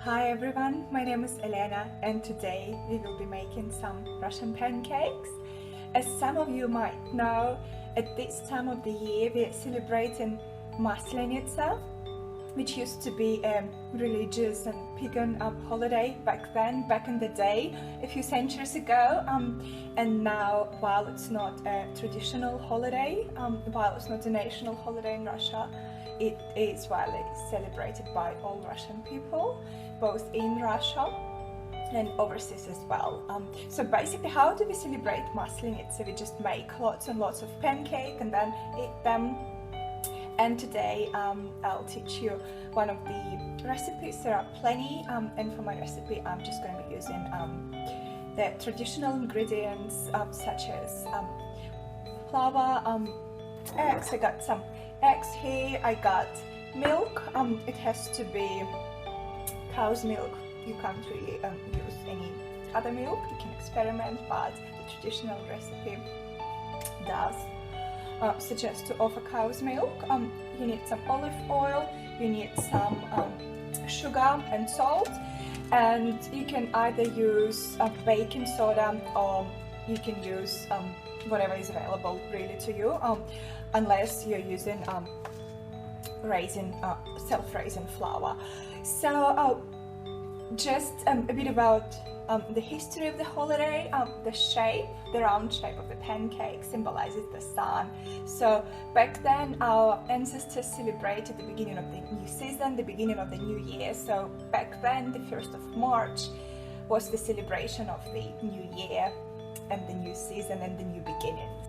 Hi everyone, my name is Elena and today we will be making some Russian pancakes. As some of you might know, at this time of the year we are celebrating Maslenitsa, which used to be a religious and pagan holiday back in the day, a few centuries ago, and now while it's not a traditional holiday, while it's not a national holiday in Russia, it is widely celebrated by all Russian people, both in Russia and overseas as well. So basically, how do we celebrate Maslenitsa? We just make lots and lots of pancake and then eat them. And today I'll teach you one of the recipes. There are plenty, and for my recipe I'm just going to be using the traditional ingredients such as flour, eggs. I got some eggs here. I got milk. It has to be cow's milk. You can't really use any other milk. You can experiment, but the traditional recipe does suggest to offer cow's milk. You need some olive oil, you need some sugar and salt, and you can either use baking soda or you can use whatever is available really to you, unless you're using self-raising flour. So just a bit about the history of the holiday. The round shape of the pancake symbolizes the sun. So back then our ancestors celebrated the beginning of the new season, the beginning of the new year. So back then the 1st of March was the celebration of the new year and the new season and the new beginnings.